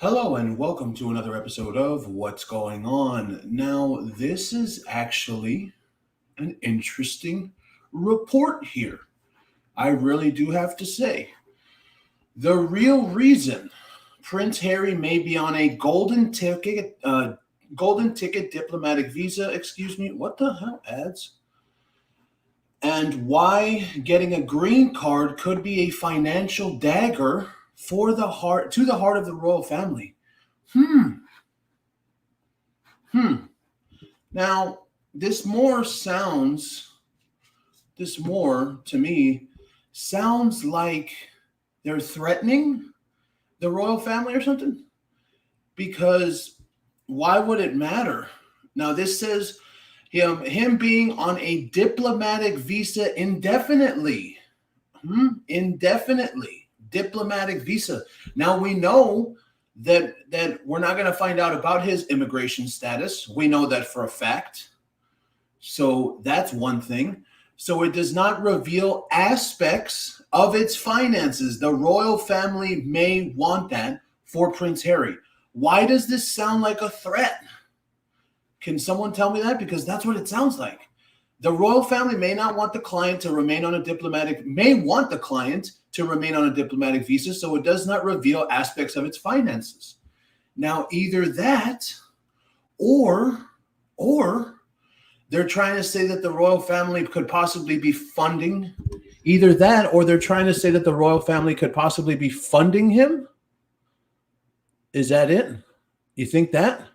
Hello and welcome to another episode of What's Going On. Now, this is actually an interesting report here. I really do have to say. The real reason Prince Harry may be on a golden ticket diplomatic visa, excuse me, what the hell ads? And why getting a green card could be a financial dagger for the heart to the heart of the royal family. Hmm. Hmm. Now, this more to me sounds like they're threatening the royal family or something. Because why would it matter? Now, this says him being on a diplomatic visa indefinitely. Indefinitely. Diplomatic visa. Now, we know that we're not going to find out about his immigration status. We know that for a fact. So that's one thing. So it does not reveal aspects of its finances. The royal family may want that for Prince Harry. Why does this sound like a threat? Can someone tell me that? Because that's what it sounds like. The royal family may not want the client to remain on a diplomatic, may want the client to remain on a diplomatic visa, so it does not reveal aspects of its finances. Now, either that or they're trying to say that the royal family could possibly be funding either that or they're trying to say that the royal family could possibly be funding him. Is that it? You think that?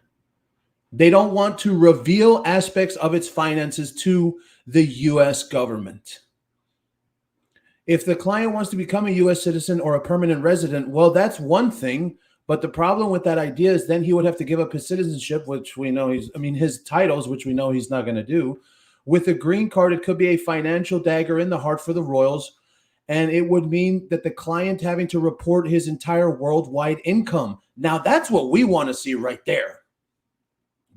They don't want to reveal aspects of its finances to the U.S. government. If the client wants to become a U.S. citizen or a permanent resident, well, that's one thing. But the problem with that idea is then he would have to give up his citizenship, which we know his titles, which we know he's not going to do. With a green card, it could be a financial dagger in the heart for the royals. And it would mean that the client having to report his entire worldwide income. Now, that's what we want to see right there.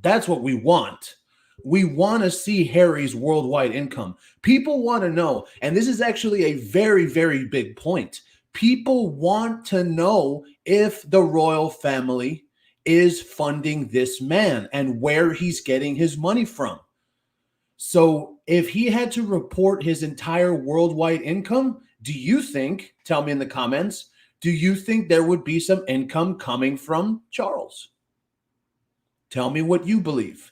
That's what we want. We want to see Harry's worldwide income. People want to know, and this is actually a very, very big point. People want to know if the royal family is funding this man and where he's getting his money from. So if he had to report his entire worldwide income, do you think, tell me in the comments, do you think there would be some income coming from Charles? Tell me what you believe.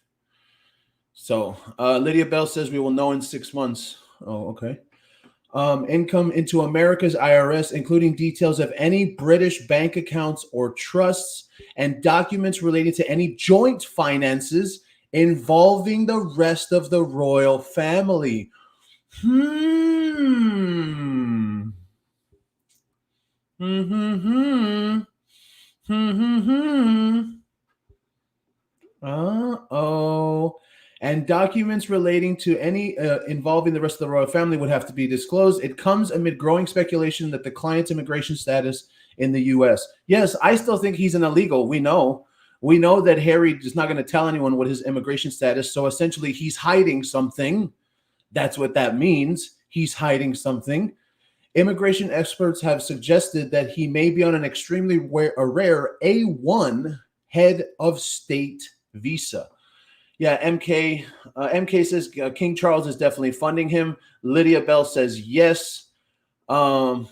So Lydia Bell says we will know in 6 months. Oh, okay. Income into America's IRS, including details of any British bank accounts or trusts and documents related to any joint finances involving the rest of the royal family. Uh-oh. And documents relating to any involving the rest of the royal family would have to be disclosed. It comes amid growing speculation that the client's immigration status in the U.S. Yes, I still think he's an illegal. We know that Harry is not going to tell anyone what his immigration status. So essentially, he's hiding something. That's what that means. He's hiding something. Immigration experts have suggested that he may be on an extremely rare A1 head of state visa. Yeah, MK says King Charles is definitely funding him. Lydia Bell says yes. Florence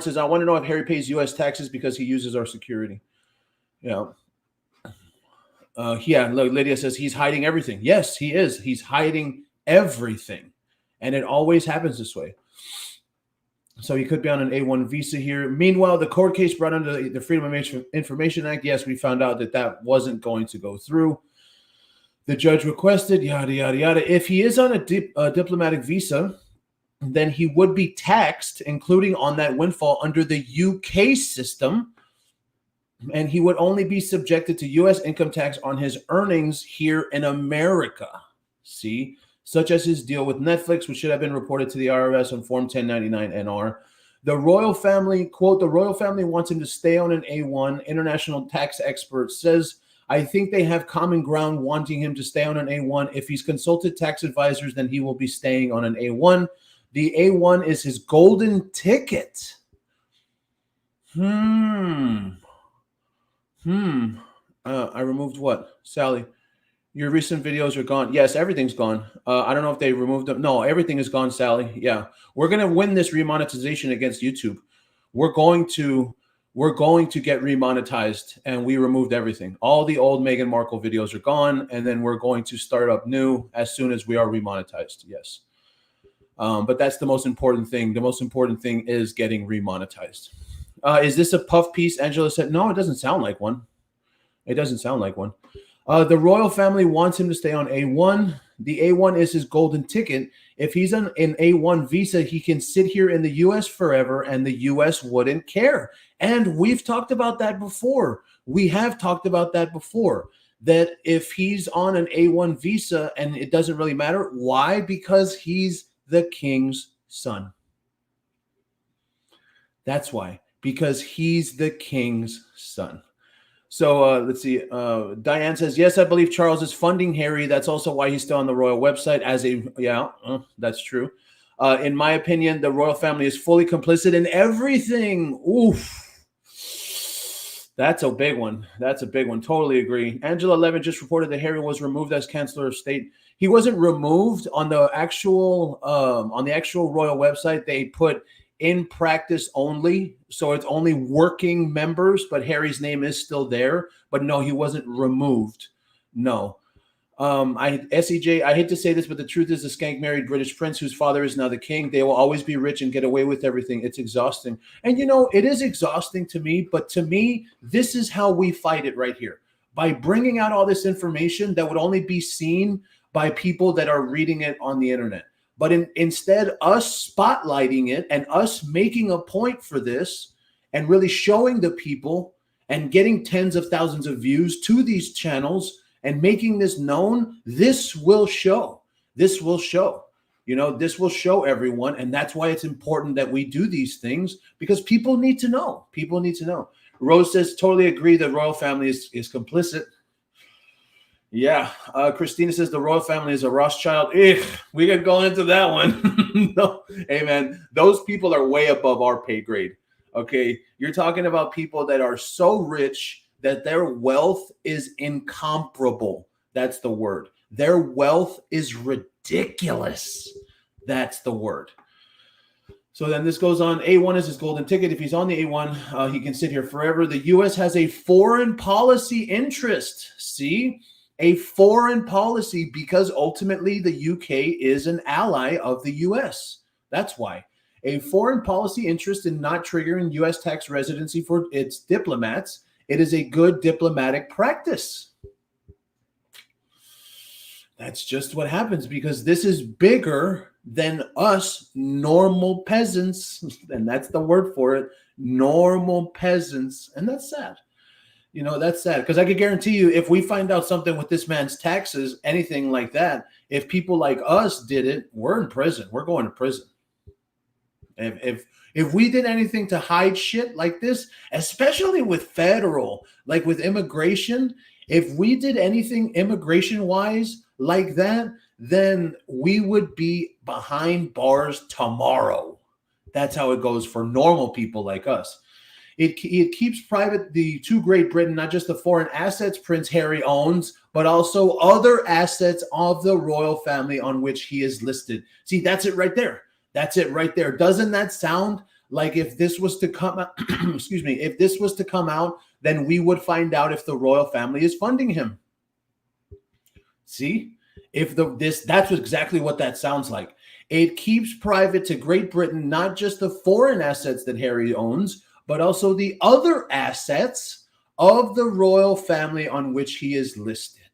says, I want to know if Harry pays U.S. taxes because he uses our security. Yeah. Lydia says he's hiding everything. Yes, he is. He's hiding everything. And it always happens this way. So he could be on an A1 visa here. Meanwhile, the court case brought under the Freedom of Information Act, yes, we found out that wasn't going to go through. The judge requested, yada, yada, yada. If he is on a diplomatic visa, then he would be taxed, including on that windfall, under the UK system. And he would only be subjected to U.S. income tax on his earnings here in America. See? Such as his deal with Netflix, which should have been reported to the IRS on Form 1099-NR. The royal family, quote, the royal family wants him to stay on an A1. International tax expert says, I think they have common ground wanting him to stay on an A1. If he's consulted tax advisors, then he will be staying on an A1. The A1 is his golden ticket. I removed what? Sally, your recent videos are gone. Yes, everything's gone. I don't know if they removed them. No, everything is gone, Sally. Yeah. We're going to win this remonetization against YouTube. We're going to we're going to get remonetized, and we removed everything. All the old Meghan Markle videos are gone, and then we're going to start up new as soon as we are remonetized. Yes. But that's the most important thing. The most important thing is getting remonetized. Is this a puff piece? Angela said, no, it doesn't sound like one. It doesn't sound like one. The royal family wants him to stay on A1. The A1 is his golden ticket. If he's on an A1 visa, he can sit here in the U.S. forever, and the U.S. wouldn't care. And we've talked about that before. We have talked about that before, that if he's on an A1 visa and it doesn't really matter. Why? Because he's the king's son. That's why. Because he's the king's son. So let's see. Diane says, yes, I believe Charles is funding Harry. That's also why he's still on the royal website that's true. In my opinion, the royal family is fully complicit in everything. Oof. That's a big one. That's a big one. Totally agree. Angela Levin just reported that Harry was removed as Chancellor of State. He wasn't removed on the actual royal website. They put in practice only, so it's only working members, but Harry's name is still there. But no, he wasn't removed. No. SEJ, I hate to say this, but the truth is the skank married British prince whose father is now the king. They will always be rich and get away with everything. It's exhausting. And it is exhausting to me, but to me, this is how we fight it right here. By bringing out all this information that would only be seen by people that are reading it on the internet. But instead, us spotlighting it and us making a point for this and really showing the people and getting tens of thousands of views to these channels and making this known, this will show. This will show. This will show everyone. And that's why it's important that we do these things, because people need to know. People need to know. Rose says, totally agree. The royal family is complicit. Yeah. Christina says the royal family is a Rothschild. We could go into that one. No. Hey, man, those people are way above our pay grade. Okay. You're talking about people that are so rich that their wealth is incomparable. That's the word. Their wealth is ridiculous. That's the word. So then this goes on. A1 is his golden ticket. If he's on the A1, he can sit here forever. The U.S. has a foreign policy interest. See? A foreign policy, because ultimately the UK is an ally of the US. That's why. A foreign policy interest in not triggering US tax residency for its diplomats. It is a good diplomatic practice. That's just what happens, because this is bigger than us normal peasants. And that's the word for it. Normal peasants. And that's sad. That's sad, because I could guarantee you, if we find out something with this man's taxes, anything like that, if people like us did it, we're in prison. We're going to prison. If we did anything to hide shit like this, especially with federal, like with immigration, if we did anything immigration-wise like that, then we would be behind bars tomorrow. That's how it goes for normal people like us. It keeps private to Great Britain, not just the foreign assets Prince Harry owns, but also other assets of the royal family on which he is listed. See, that's it right there. That's it right there. Doesn't that sound like if this was to come out, excuse me, if this was to come out, then we would find out if the royal family is funding him. See, that's exactly what that sounds like. It keeps private to Great Britain, not just the foreign assets that Harry owns, but also the other assets of the royal family on which he is listed.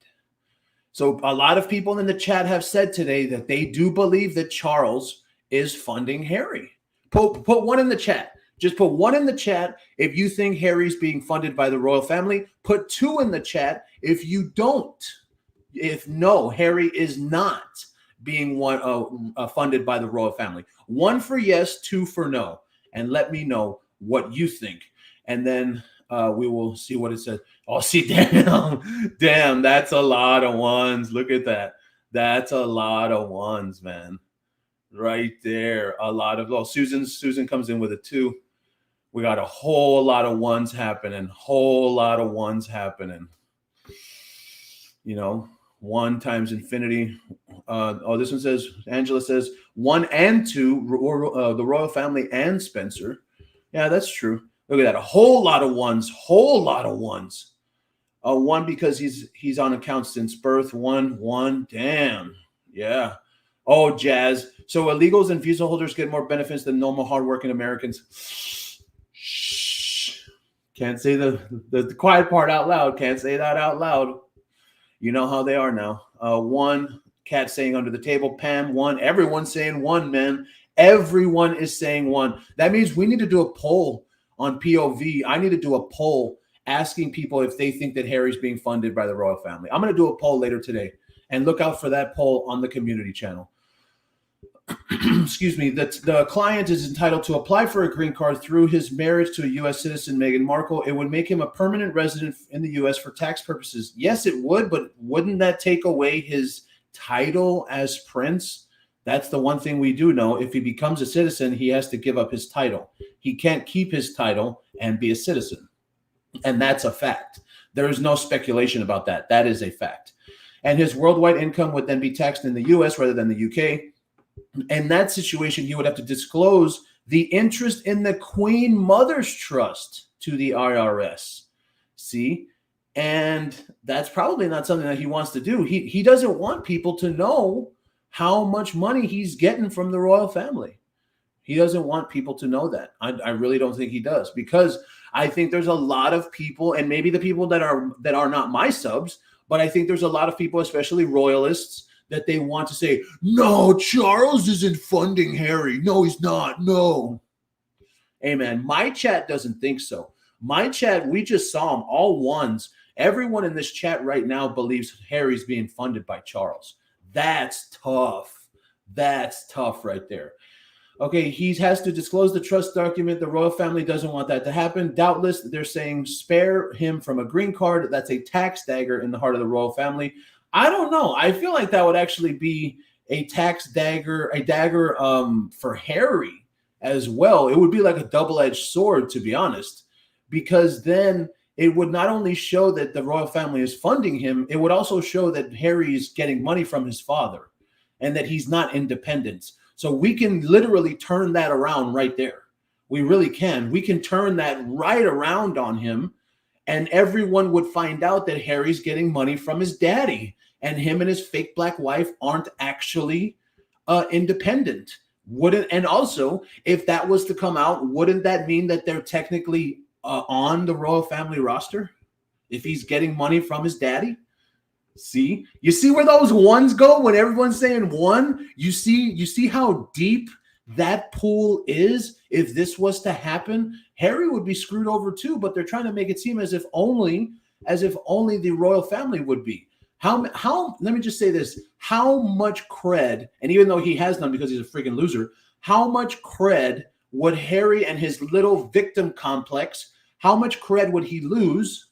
So a lot of people in the chat have said today that they do believe that Charles is funding Harry. Put one in the chat. Just put one in the chat if you think Harry's being funded by the royal family. Put two in the chat if you don't. If no, Harry is not being funded by the royal family. One for yes, two for no. And let me know what you think. And then we will see what it says. Oh, see, damn, that's a lot of ones. Look at that. That's a lot of ones, man. Right there. A lot of, Susan comes in with a 2. We got a whole lot of ones happening. Whole lot of ones happening. You know, 1 times infinity. This one says, Angela says 1 and 2, the royal family and Spencer. Yeah, that's true. Look at that. A whole lot of ones. Whole lot of ones. 1 because he's on account since birth. 1. Damn. Yeah. Oh, Jazz. So illegals and visa holders get more benefits than normal hardworking Americans. Shh. Can't say the quiet part out loud. Can't say that out loud. You know how they are now. 1, Cat saying under the table. Pam, 1. Everyone's saying 1, man. Everyone is saying 1. That means we need to do a poll on POV. I need to do a poll asking people if they think that Harry's being funded by the royal family. I'm going to do a poll later today, and look out for that poll on the community channel. Excuse me. The client is entitled to apply for a green card through his marriage to a U.S. citizen, Meghan Markle. It would make him a permanent resident in the U.S. for tax purposes. Yes, it would, but wouldn't that take away his title as prince? That's the one thing we do know. If he becomes a citizen, he has to give up his title. He can't keep his title and be a citizen. And that's a fact. There is no speculation about that. That is a fact. And his worldwide income would then be taxed in the U.S. rather than the U.K. In that situation, he would have to disclose the interest in the Queen Mother's Trust to the IRS. See? And that's probably not something that he wants to do. He doesn't want people to know how much money he's getting from the royal family. He doesn't want people to know that. I really don't think he does, because I think there's a lot of people, and maybe the people that are not my subs, but I think there's a lot of people, especially royalists, that they want to say, no, Charles isn't funding Harry. No, he's not. No. Hey, man, my chat doesn't think so. My chat, we just saw them, all 1s. Everyone in this chat right now believes Harry's being funded by Charles. That's tough. That's tough right there. Okay, he has to disclose the trust document. The royal family doesn't want that to happen. Doubtless, they're saying spare him from a green card. That's a tax dagger in the heart of the royal family. I don't know. I feel like that would actually be a tax dagger, for Harry as well. It would be like a double-edged sword, to be honest, because then it would not only show that the royal family is funding him, it would also show that Harry is getting money from his father and that he's not independent. So we can literally turn that around right there. We really can. We can turn that right around on him, and everyone would find out that Harry's getting money from his daddy, and him and his fake black wife aren't actually independent. And also, if that was to come out, wouldn't that mean that they're technically on the royal family roster if he's getting money from his daddy? See, you see where those 1s go when everyone's saying 1. You see how deep that pool is. If this was to happen, Harry would be screwed over too. But they're trying to make it seem as if only the royal family would be. How? Let me just say this: how much cred? And even though he has none because he's a freaking loser, how much cred would Harry and his little victim complex? How much cred would he lose?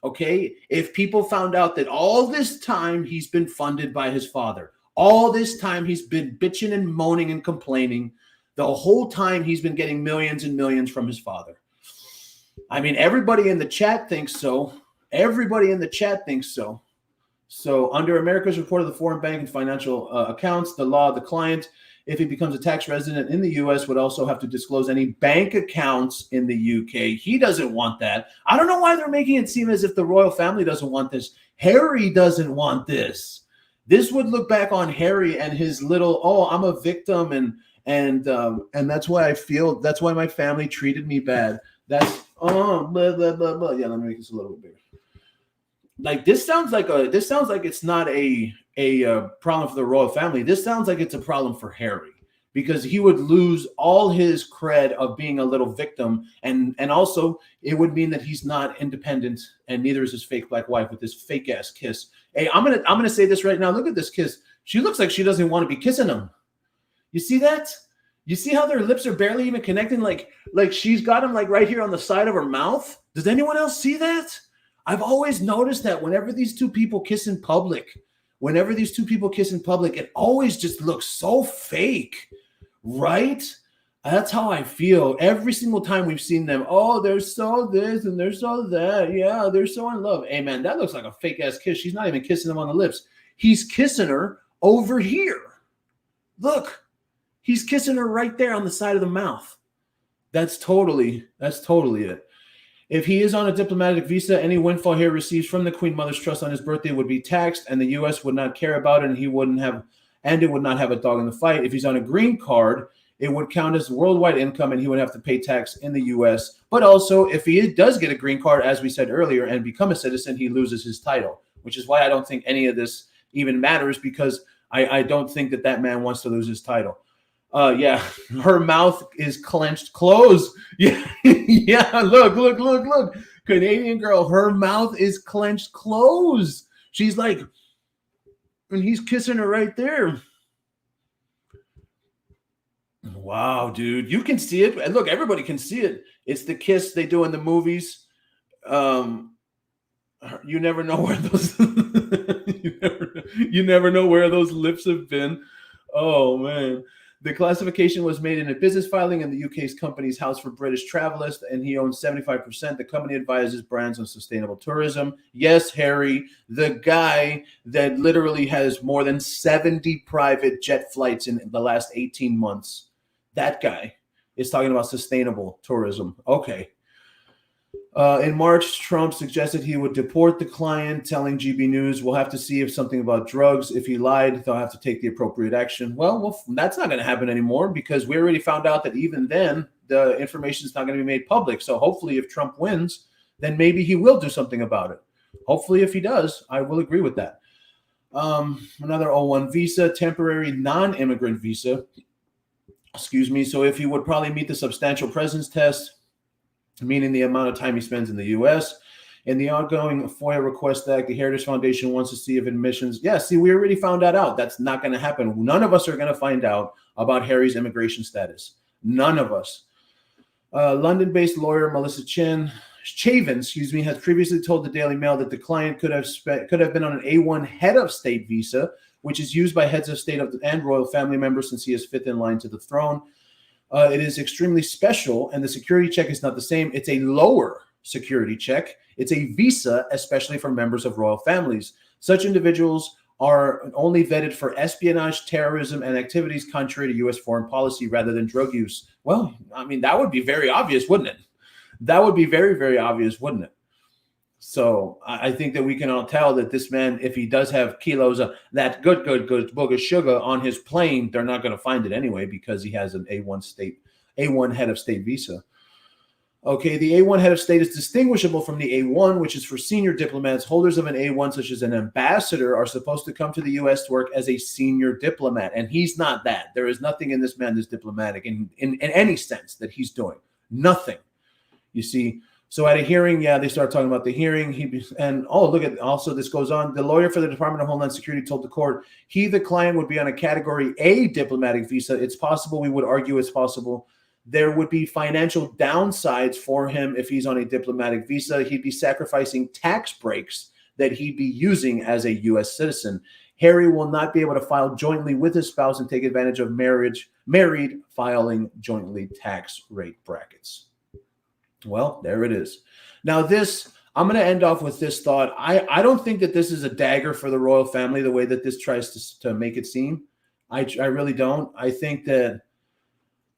Okay, if people found out that all this time he's been funded by his father, all this time he's been bitching and moaning and complaining, the whole time he's been getting millions and millions from his father. I mean, everybody in the chat thinks so. Everybody in the chat thinks so. So under America's report of the foreign bank and financial accounts, the law, the client, if he becomes a tax resident in the U.S., would also have to disclose any bank accounts in the U.K. He doesn't want that. I don't know why they're making it seem as if the royal family doesn't want this. Harry doesn't want this. This would look back on Harry and his little, oh, I'm a victim, and that's why that's why my family treated me bad. That's blah, blah, blah, blah. Yeah, let me make this a little bit bigger. Like this sounds like it's not a problem for the royal family. This sounds like it's a problem for Harry, because he would lose all his cred of being a little victim, and also it would mean that he's not independent, and neither is his fake black wife with this fake ass kiss. Hey, I'm gonna say this right now. Look at this kiss. She looks like she doesn't want to be kissing him. You see that? You see how their lips are barely even connecting? Like she's got him like right here on the side of her mouth. Does anyone else see that? I've always noticed that whenever these two people kiss in public, it always just looks so fake, right? That's how I feel every single time we've seen them. Oh, they're so this and they're so that. Yeah, they're so in love. Hey, man, that looks like a fake ass kiss. She's not even kissing him on the lips. He's kissing her over here. Look, he's kissing her right there on the side of the mouth. That's totally it. If he is on a diplomatic visa, any windfall he receives from the Queen Mother's Trust on his birthday would be taxed, and the U.S. would not care about it, and it would not have a dog in the fight. If he's on a green card, it would count as worldwide income, and he would have to pay tax in the U.S. But also, if he does get a green card, as we said earlier, and become a citizen, he loses his title, which is why I don't think any of this even matters, because I don't think that man wants to lose his title. Yeah, her mouth is clenched closed. Yeah, yeah. Look. Canadian girl, her mouth is clenched closed. She's like, and he's kissing her right there. Wow, dude, you can see it. And look, everybody can see it. It's the kiss they do in the movies. You never know where those you never know where those lips have been. Oh man. The classification was made in a business filing in the UK's Companies House for British Travellers, and he owns 75%. The company advises brands on sustainable tourism. Yes, Harry, the guy that literally has more than 70 private jet flights in the last 18 months. That guy is talking about sustainable tourism. Okay. In March, Trump suggested he would deport the client, telling GB News, we'll have to see if something about drugs. If he lied, they'll have to take the appropriate action. Well, that's not going to happen anymore, because we already found out that even then, the information is not going to be made public. So hopefully if Trump wins, then maybe he will do something about it. Hopefully if he does, I will agree with that. Another O1 visa, temporary non-immigrant visa. Excuse me. So if he would probably meet the substantial presence test, meaning the amount of time he spends in the U.S. In the ongoing FOIA Request Act, the Heritage Foundation wants to see if admissions. Yeah, see, we already found that out. That's not going to happen. None of us are going to find out about Harry's immigration status. None of us. London-based lawyer Melissa Chavin, has previously told the Daily Mail that the client could have been on an A1 head of state visa, which is used by heads of state and royal family members since he is fifth in line to the throne. It is extremely special, and the security check is not the same. It's a lower security check. It's a visa, especially for members of royal families. Such individuals are only vetted for espionage, terrorism, and activities contrary to U.S. foreign policy rather than drug use. Well, I mean, that would be very obvious, wouldn't it? That would be very, very obvious, wouldn't it? So I think that we can all tell that this man, if he does have kilos of that good book of sugar on his plane, they're not going to find it anyway, because he has an A1 head of state visa. Okay, the A1 head of state is distinguishable from the A1, which is for senior diplomats. Holders of an A1, such as an ambassador, are supposed to come to the U.S. to work as a senior diplomat, and he's not that. There is nothing in this man that's diplomatic in any sense that he's doing. Nothing. You see. So at a hearing, they start talking about the hearing. Also this goes on. The lawyer for the Department of Homeland Security told the court the client would be on a Category A diplomatic visa. It's possible, we would argue it's possible, there would be financial downsides for him if he's on a diplomatic visa. He'd be sacrificing tax breaks that he'd be using as a U.S. citizen. Harry will not be able to file jointly with his spouse and take advantage of married filing jointly tax rate brackets. Well, there it is. Now I'm going to end off with this thought. I don't think that this is a dagger for the royal family the way that this tries to make it seem. I really don't. I think that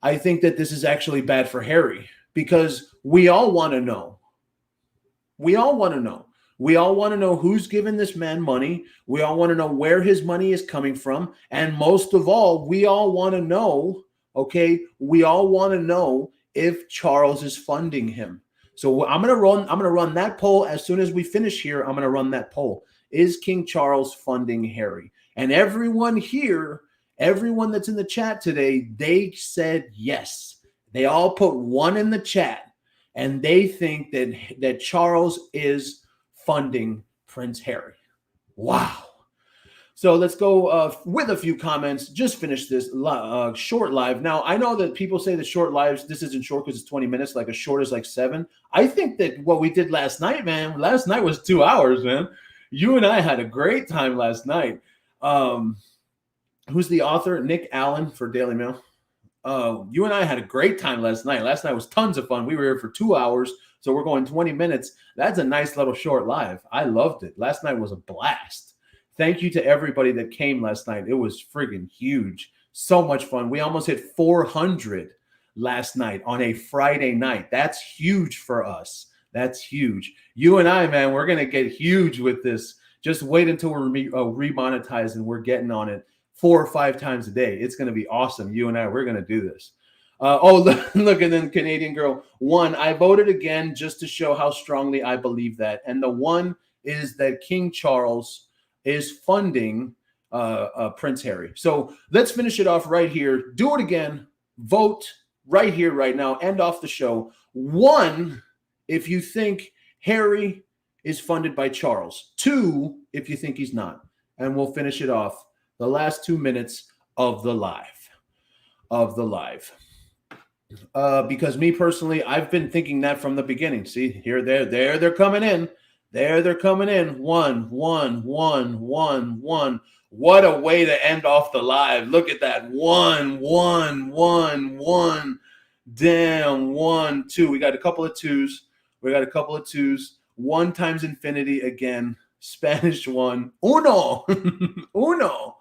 this is actually bad for Harry, because we all want to know. We all want to know. We all want to know who's giving this man money. We all want to know where his money is coming from. And most of all, we all want to know, we all want to know if Charles is funding him. So I'm going to run that poll as soon as we finish here. I'm going to run that poll. Is King Charles funding Harry? And everyone here, everyone that's in the chat today, they said yes. They all put one in the chat, and they think that Charles is funding Prince Harry. Wow. So let's go with a few comments. Just finish this short live. Now, I know that people say that short lives, this isn't short because it's 20 minutes, like a short is like 7. I think that what we did last night, man, last night was 2 hours, man. You and I had a great time last night. Who's the author? Nick Allen for Daily Mail. You and I had a great time last night. Last night was tons of fun. We were here for 2 hours, so we're going 20 minutes. That's a nice little short live. I loved it. Last night was a blast. Thank you to everybody that came last night. It was friggin' huge. So much fun. We almost hit 400 last night on a Friday night. That's huge for us. That's huge. You and I, man, we're going to get huge with this. Just wait until we're remonetized and we're getting on it 4 or 5 times a day. It's going to be awesome. You and I, we're going to do this. Look, and then Canadian girl. 1, I voted again just to show how strongly I believe that. And the 1 is that King Charles is funding Prince Harry. So let's finish it off right here. Do it again. Vote right here, right now. End off the show. 1, if you think Harry is funded by Charles. 2, if you think he's not. And we'll finish it off the last 2 minutes of the live. Because me personally, I've been thinking that from the beginning. See, here, they're coming in. They're coming in. 1, 1, 1, 1, 1. What a way to end off the live. Look at that. 1, 1, 1, 1. Damn. 1, 2. We got a couple of 2s. 1 times infinity again. Spanish 1. Uno. Uno.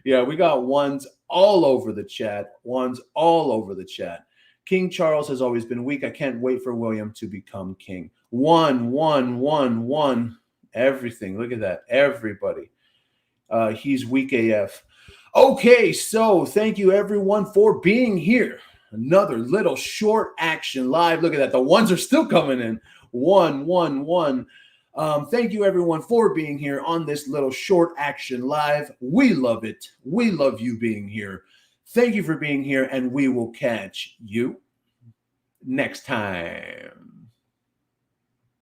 Yeah, we got 1s all over the chat. 1s all over the chat. King Charles has always been weak. I can't wait for William to become king. 1, 1, 1, 1. Everything. Look at that. Everybody. He's weak AF. Okay, so thank you everyone for being here. Another little short action live. Look at that. The 1s are still coming in. 1, 1, 1. Thank you everyone for being here on this little short action live. We love it. We love you being here. Thank you for being here, and we will catch you next time.